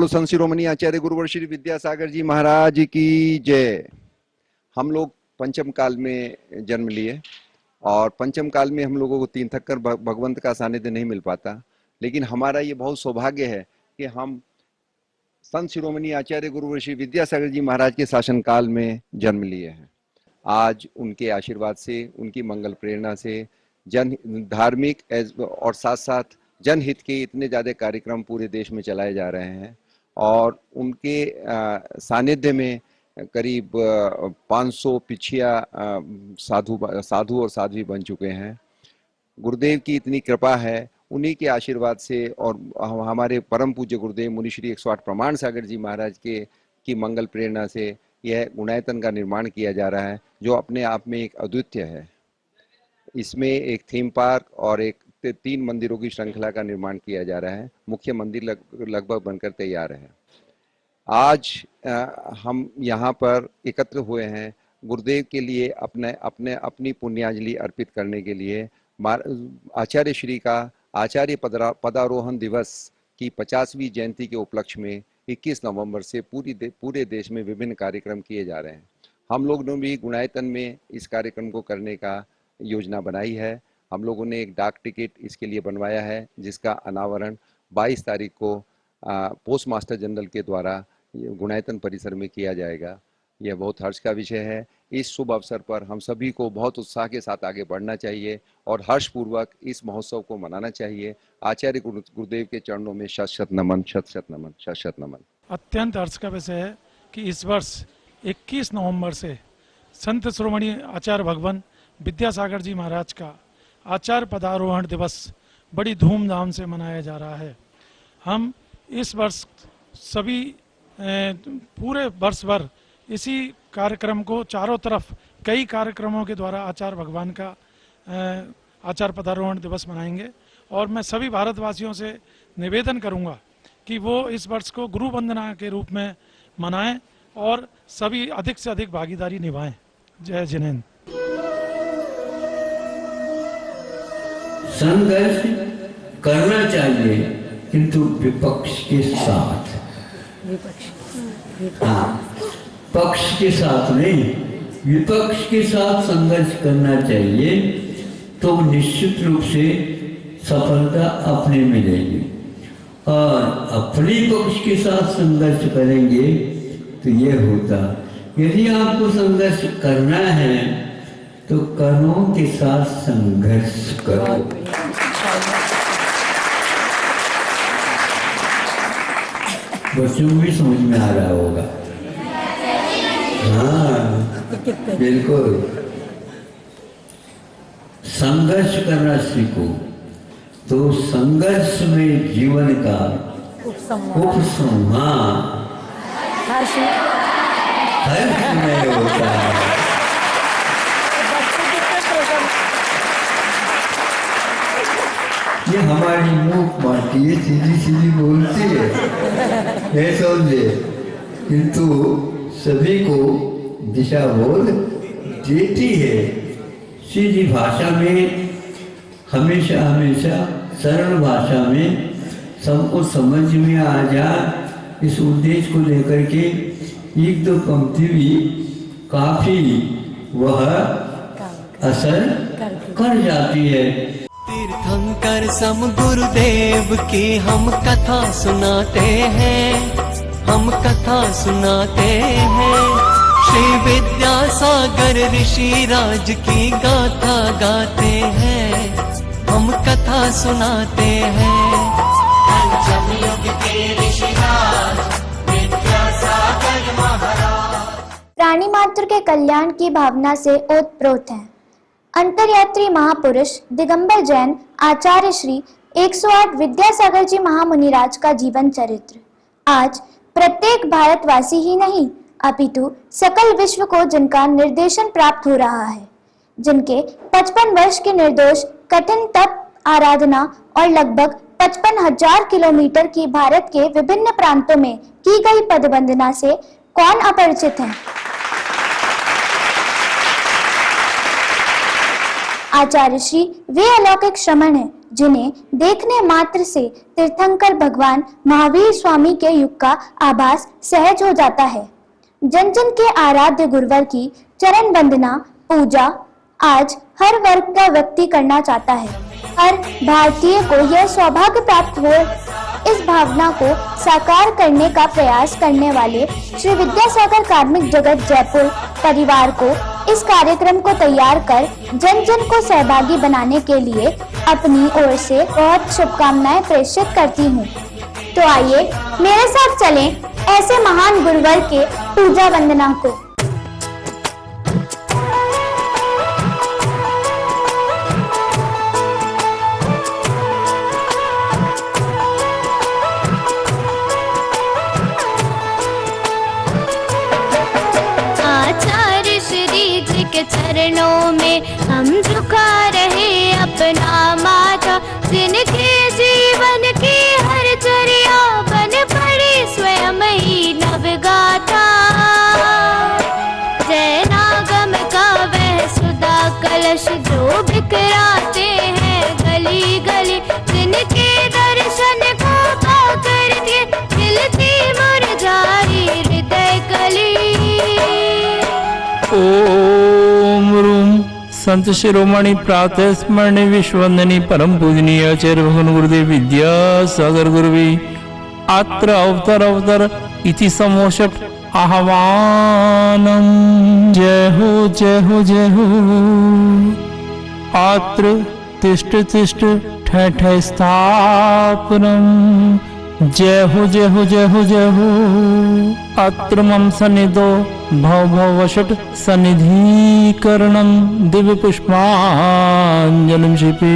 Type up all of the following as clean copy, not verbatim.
संत शिरोमणि आचार्य गुरुवर श्री विद्यासागर जी महाराज की जय। हम लोग पंचम काल में जन्म लिए और पंचम काल में हम लोगों को तीन थक्कर भगवंत का सानिध्य नहीं मिल पाता, लेकिन हमारा ये बहुत सौभाग्य है कि हम संत शिरोमणि आचार्य गुरुवर श्री विद्यासागर जी महाराज के शासन काल में जन्म लिए हैं। आज उनके आशीर्वाद से, उनकी मंगल प्रेरणा से जन धार्मिक और साथ साथ जनहित के इतने ज़्यादा कार्यक्रम पूरे देश में चलाए जा रहे हैं और उनके सानिध्य में करीब 500 पिछिया साधु और साध्वी बन चुके हैं। गुरुदेव की इतनी कृपा है, उन्हीं के आशीर्वाद से और हमारे परम पूज्य गुरुदेव मुनि श्री 108 प्रमाण सागर जी महाराज के की मंगल प्रेरणा से यह गुणायतन का निर्माण किया जा रहा है, जो अपने आप में एक अद्वितीय है। इसमें एक थीम पार्क और एक 3 मंदिरों की श्रृंखला का निर्माण किया जा रहा है। मुख्य मंदिर लगभग बनकर तैयार है। आज हम यहाँ पर एकत्र हुए हैं गुरुदेव के लिए अपनी पुण्यांजलि अर्पित करने के लिए। आचार्य श्री का आचार्य पदारोहण दिवस की 50वीं जयंती के उपलक्ष्य में 21 नवंबर से पूरे देश में विभिन्न कार्यक्रम किए जा रहे हैं। हम लोग ने भी गुणायतन में इस कार्यक्रम को करने का योजना बनाई है। हम लोगों ने एक डाक टिकट इसके लिए बनवाया है, जिसका अनावरण 22 तारीख को पोस्ट मास्टर जनरल के द्वारा गुणायतन परिसर में किया जाएगा। यह बहुत हर्ष का विषय है। इस शुभ अवसर पर हम सभी को बहुत उत्साह के साथ आगे बढ़ना चाहिए और हर्षपूर्वक इस महोत्सव को मनाना चाहिए। आचार्य गुरुदेव के चरणों में शत शत नमन, शत शत नमन, शत शत नमन। अत्यंत हर्ष का विषय है कि इस वर्ष 21 नवंबर से संत शिरोमणि आचार्य भगवान विद्यासागर जी महाराज का आचार्य पदारोहण दिवस बड़ी धूमधाम से मनाया जा रहा है। हम इस वर्ष सभी पूरे वर्ष भर इसी कार्यक्रम को चारों तरफ कई कार्यक्रमों के द्वारा आचार्य भगवान का आचार्य पदारोहण दिवस मनाएंगे और मैं सभी भारतवासियों से निवेदन करूंगा कि वो इस वर्ष को गुरु वंदना के रूप में मनाएं और सभी अधिक से अधिक भागीदारी निभाएं। जय जिनेन्द्र। संघर्ष करना चाहिए किंतु विपक्ष के साथ, पक्ष के साथ नहीं, विपक्ष के साथ संघर्ष करना चाहिए, तो निश्चित रूप से सफलता अपने मिलेगी। और अपने पक्ष के साथ संघर्ष करेंगे तो ये होता, यदि आपको संघर्ष करना है तो कर्मों के साथ संघर्ष करो। बच्चों को भी समझ में आ रहा होगा। हाँ बिल्कुल, संघर्ष करना सीखो तो संघर्ष में जीवन का उपसंहार हर्ष में होता है। ये हमारी मुख मारती है, सीधी सीधी बोलती है, ये समझे, किंतु सभी को दिशा बोध देती है। सीधी भाषा में हमेशा हमेशा सरल भाषा में सबको समझ में आ जाए, इस उद्देश्य को लेकर के एक दो पंक्ति भी काफी वह असर कर जाती है। तीर्थंकर सम गुरुदेव की हम कथा सुनाते हैं, हम कथा सुनाते हैं। श्री विद्यासागर ऋषि राज की गाथा गाते हैं, हम कथा सुनाते हैं। पंचम युग के ऋषिराज विद्यासागर महाराज प्राणी मात्र के कल्याण की भावना से ओतप्रोत हैं। अंतर्यात्री महापुरुष दिगंबर जैन आचार्य श्री 108 विद्यासागर जी महामुनिराज का जीवन चरित्र आज प्रत्येक भारतवासी ही नहीं अपितु सकल विश्व को जिनका निर्देशन प्राप्त हो रहा है, जिनके 55 वर्ष के निर्दोष कठिन तप आराधना और लगभग 55,000 किलोमीटर की भारत के विभिन्न प्रांतों में की गई पदवंदना से कौन अपरिचित है। आचार्य श्री वे अलौकिक श्रमण हैं जिन्हें देखने मात्र से तीर्थंकर भगवान महावीर स्वामी के युग का आभास सहज हो जाता है। जन जन के आराध्य गुरुवर की चरण वंदना पूजा आज हर वर्ग का व्यक्ति करना चाहता है। हर भारतीय को यह सौभाग्य प्राप्त हो। इस भावना को साकार करने का प्रयास करने वाले श्री विद्यासागर कार्मिक जगत जयपुर परिवार को इस कार्यक्रम को तैयार कर जन जन को सहभागी बनाने के लिए अपनी ओर से बहुत शुभकामनाएं प्रेषित करती हूँ। तो आइए मेरे साथ चलें ऐसे महान गुरुवर के पूजा वंदना को। के चरणों में हम झुका रहे अपना माथा, जिनके जीवन की हर चर्या बन पड़ी स्वयं ही नवगाथा। जैनागम का वह सुधा कलश जो बिखराते हैं गली गली, जिनके दर्शन को पाकर के खिलती मुरझाई हृदय कली। ओम रूम संत शिरोमणि प्रातः स्मरणी विश्ववंदनी परम पूजनीय आचार्य भगवान गुरुदेव विद्यासागर गुरुवी अत्र अवतर इति समोषट आह्वानम। जय हो जय हो जय हो। अत्र तिष्ठ तिष्ठ ठः ठः स्थापनम। जय हो जय हो जय हो जय हो। अत्र मम सन्निधो भव भव वषट सन्निधिकरणं दिव्य पुष्पांजलिं शिपे।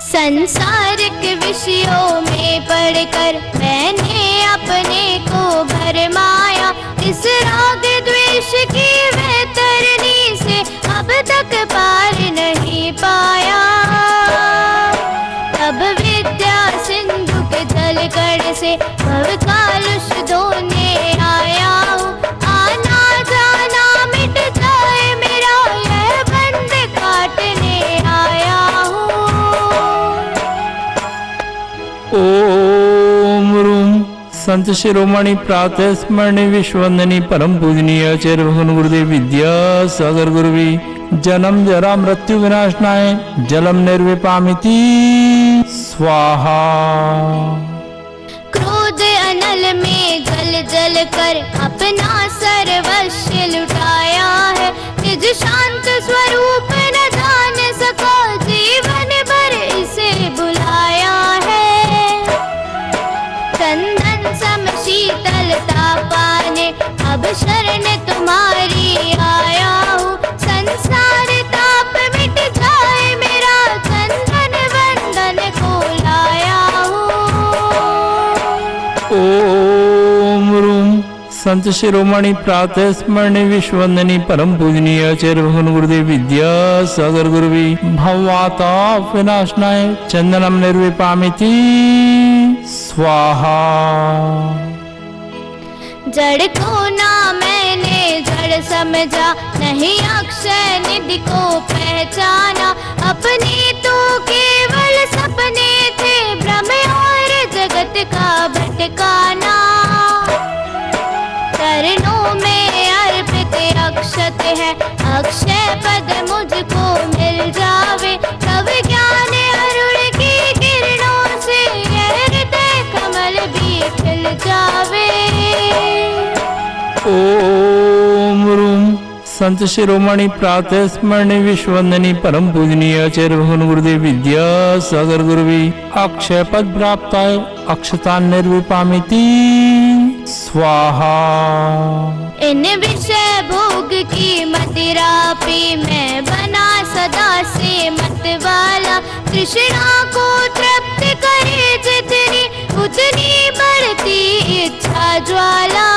संसारिक विषयों में पढ़कर मैंने अपने को भरमाया, इस राग द्वेष की वैतरणी से अब तक पार नहीं पाया। तब विद्या सिंधु के जल कण से भव कालुष धोने आया हूँ। आना जाना मिट जाए मेरा यह बंध काटने आया हूँ। ओम रूम संत शिरोमणि प्रातः स्मरणी विश्ववंदनी परम पूजनीय आचार्य भगवान गुरुदेव विद्यासागर गुरुवी जन्म जरा मृत्यु विनाशनाय जलम निर्विपामिति स्वाहा। क्रोध अनल में जल जल कर अपना सर्वस्व लुटाया है, निज शांत स्वरूप न जान सका जीवन भर इसे बुलाया है। चंदन सम शीतलता पाने अब शरण तुम्हारी आया हूँ। संसार ताप मिट जाए मेरा चंदन वंदन को लाया हूँ। ओम रूम संत शिरोमणि प्रातः स्मरणी विश्ववंदनी परम पूजनीय आचार्य भगवान गुरुदेव विद्यासागर गुरुवी भववाता विनाशनाय चंदनम निर्विपामिति स्वाहा। जड़ को ना मैंने जड़ समझा, नहीं अक्षय निधि को पहचाना। अपने तो केवल सपने थे भ्रम और जगत का भटकाना। चरणों में अर्पित अक्षत है, अक्षय पद मुझको मिल जावे। तब ज्ञान अरुण की किरणों से यह हृदय कमल भी खिल जावे। ओम रूम संत शिरोमणि प्रातः स्मरणी विश्ववंदनी परम पूजनीय आचार्य भगवान गुरुदेव विद्यासागर गुरुवी अक्षय पद प्राप्ताय अक्षता निर्विपामिति स्वाहा। इन विषय भोग की मदिरा पी मैं बना सदा से मतवाला। तृष्णा को तृप्त करे जितनी उतनी बढ़ती इच्छा ज्वाला।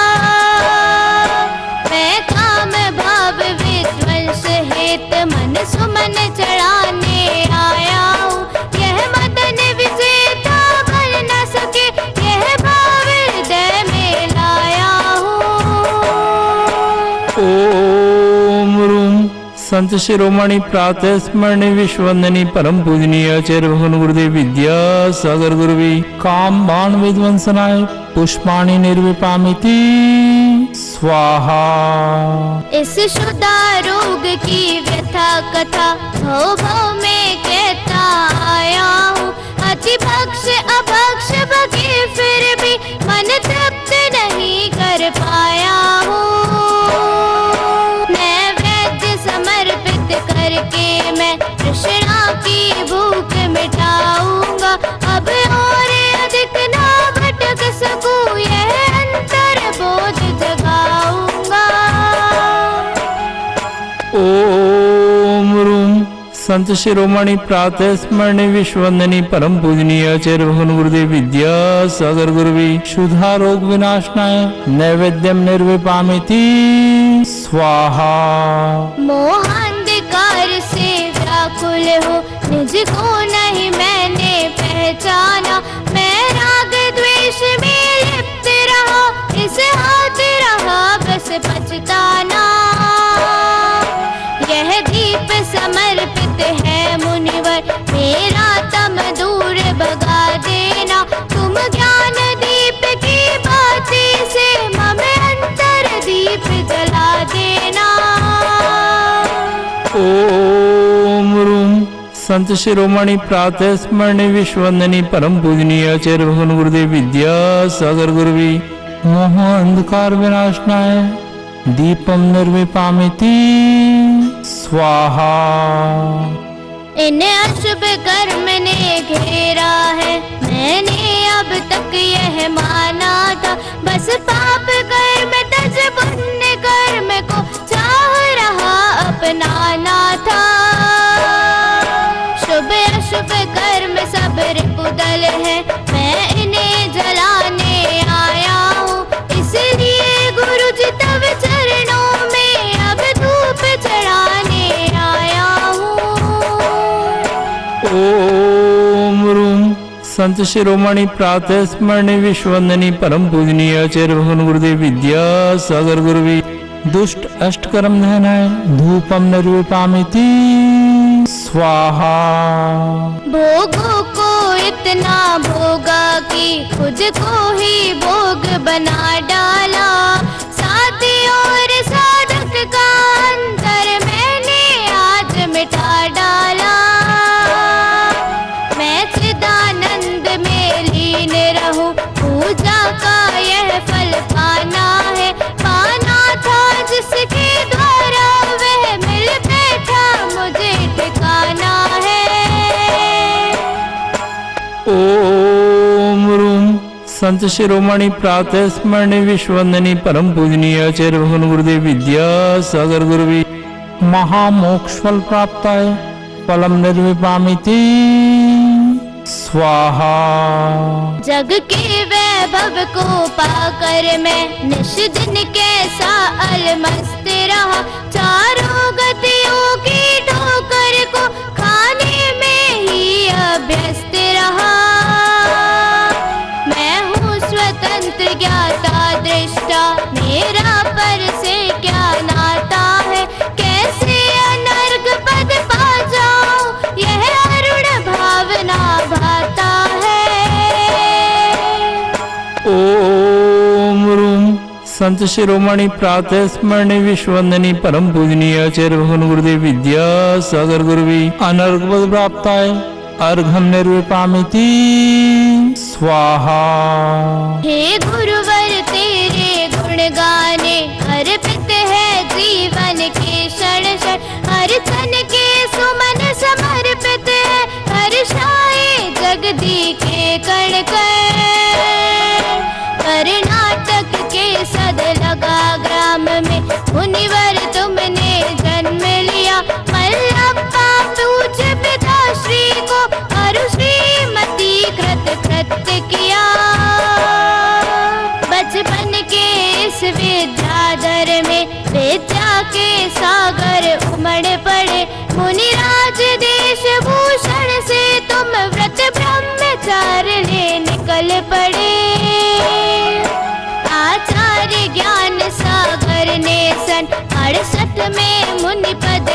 मैं काम भाव विध्वंस हेत मन सुमन चढ़ाने आया हूँ। यह मदन विजेता बन न सके यह भाव हृदय में लाया हूँ। ओम रूम संत शिरोमणि प्रातः स्मरणीय विश्ववंदनीय परम पूजनीय आचार्य भगवान गुरुदेव विद्यासागर गुरुवी काम बाण विध्वंसनाय पुष्पाणि निर्विपामिति स्वाहा। इस शुदा रोग की व्यथा कथा भव भव में कहता आया हूँ। अति भक्ष अभक्ष बगे फिर भी मन तृप्त नहीं कर पाया हूँ। नैवेद्य समर्पित करके मैं तृष्णा की भूख मिटाऊंगा। अब और अधिक ना भटक सकूं, यह अंतर बोध जगाऊंगा। ओम रूम संत शिरोमणि प्रातः स्मरणीय विश्ववंदनीय परम पूजनीय आचार्य भगवान गुरुदेव विद्यासागर गुरुवी शुद्धा रोग विनाशनाय नैवेद्यम निर्विपामिति स्वाहा। मोहांधकार से व्याकुल हो निज को नहीं मैंने पहचाना। मैं राग द्वेष में लिप्त रहा, इस हाथ रहा बस पछताना। यह दीप समर्पित है मुनिवर, मेरा तम दूर भगा देना। तुम ज्ञान दीप की बाती से मम अंतर दीप जला देना। ओम रूम संत शिरोमणि प्रातः स्मरणीय विश्ववंदनीय परम पूजनीय आचार्य भगवान गुरुदेव विद्यासागर गुरुवी मोह अंधकार विनाशनाय दीपम निर्विपामिति स्वाहा। इन अशुभ कर्म ने घेरा है, मैंने अब तक यह माना था। बस पाप कर्म तज पुण्य कर्म को चाह रहा अपनाना था। शुभ अशुभ कर्म सब रिपुदल है, मैं इन्हें जलाने आया हूँ। इसलिए गुरु जी तब चरणों में अब धूप चढ़ाने आया हूँ। ओम रूम संत शिरोमणि प्रातः स्मरणीय विश्ववंदनीय परम पूजनीय आचार्य भगवान गुरुदेव विद्यासागर गुरुवी दुष्ट अष्टकर्म दहनाय धूपम निर्विपामिति स्वाहा। भोगों को इतना भोगा कि खुद को ही भोग बना डाला। साथी और साधक का अंतर मैंने आज मिटा डाला। मैं चिदानंद में लीन रहूं, पूजा का यह फल पाना है। पाना था जिसके द्वारा वह मिल बैठा, मुझे ठिकाना है। ओम रूम संत शिरोमणि प्रातः स्मरणीय विश्ववंदनीय परम पूजनीय आचार्य भगवान गुरुदेव विद्यासागर गुरुवी महामोक्ष फल प्राप्ताय फलम निर्विपामिति स्वाहा। जग के वैभव को पाकर मैं निश दिन कैसा अलमस्त रहा। चारों गतियों की ठोकर को खाने में ही अभ्यस्त रहा। मैं हूँ स्वतंत्र ज्ञाता दृष्टा, मेरा पर से क्या नाता है। कैसे अनर्ग पद पा जाऊं, यह अरुण भावना भाता है। ओम रूम संत शिरोमणि प्रातः स्मरणीय विश्ववंदनीय परम पूजनीय आचार्य भगवान गुरुदेव विद्यासागर गुरुवी अनर्ग पद प्राप्ताय अर्घम निर्विपामिति स्वाहा। हे गुरुवर तेरे गुण गाने अर्पित है जीवन के क्षण क्षण। हर क्षण के सुमन समर्पित है, हर्षाए जगदी के कण कण। कर्नाटक के सद लगा ग्राम में मुनिवर तुमने जन्म लिया। मल्लप्पा पूज पिता श्री को अरु श्रीमती कृत कृत्य किया। बचपन के इस विद्याधर में विद्या के सागर उमड़ पड़े। मुनिराज देश भूषण से तुम व्रत ब्रह्मचार्य निकल पड़े। आचार्य ज्ञान सागर ने सन 68 में मुनि पद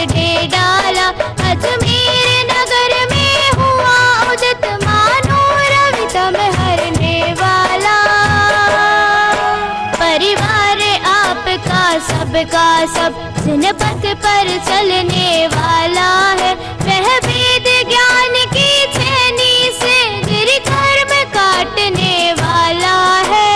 सबका सब जिन पथ पर चलने वाला है, वह वेद ज्ञान की छेनी से गिर कर्म काटने वाला है।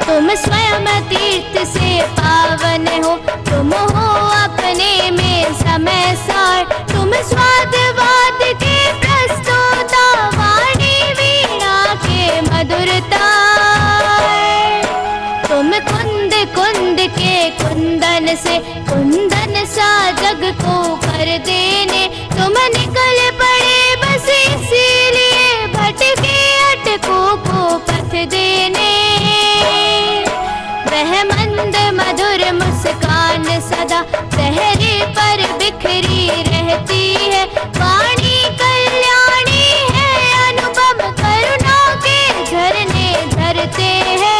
तुम स्वयं तीर्थ से पावन हो, तुम हो अपने में समय सार, तुम स्वादवाद के प्रस्तोता, वाणी वीणा के मधुरता। तुम कुंद कुंद के कुंदन से कुंदन सा जग को कर देने, तुम निकल पड़े बस इसीलिए भटके अटकों को पथ देने। वह मंद मधुर मुस्कान सदा चेहरे पर बिखरी रहती है, वाणी कल्याणी है, अनुभव करुणा के झरने झरते हैं।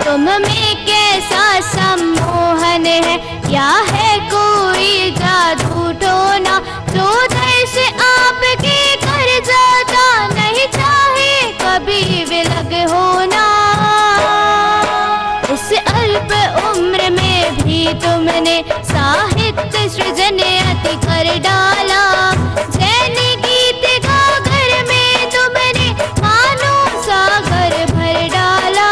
तुम में कैसा सम्मोहन है, या है कोई जादू टोना, जो दर्श आपके कर जाता, नहीं चाहे कभी विलग होना। इस अल्प उम्र में भी तुमने साहित्य सृजन अति कर डाला, जैन गीत गागर में तुमने मानो सागर भर डाला।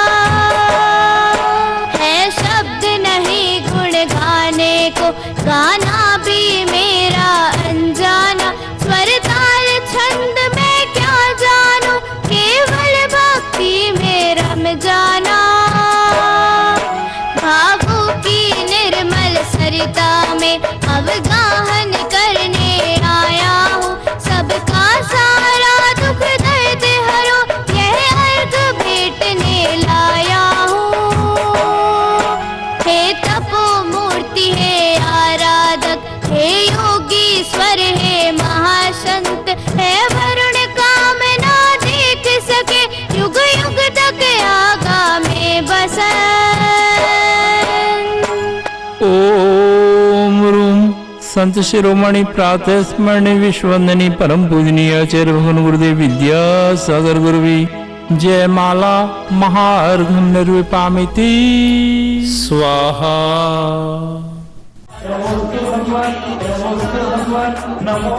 है शब्द नहीं गुण गाने को, गाना भी मेरा अनजाना, स्वर ताल छंद में क्या जानू, केवल भक्ति में रम जाना। भावों की निर्मल सरिता में अवगाहन करने आया हूँ, सबका सारा दुख दर्द हरो, यह अर्घ भेंटने लाया हूँ। हे तपो मूर्ति है आराधक, हे योगी स्वर है महासंत, है वरुण कामना देख सके, युग युग तक आगा में बसन। ओम रूम संत शिरोमणि प्रातः स्मरणीय विश्ववंदनीय परम पूजनीय आचार्य भगवान गुरुदेव विद्यासागर गुरुवी जय माला महार्घम निर्विपामिति स्वाहा। नमो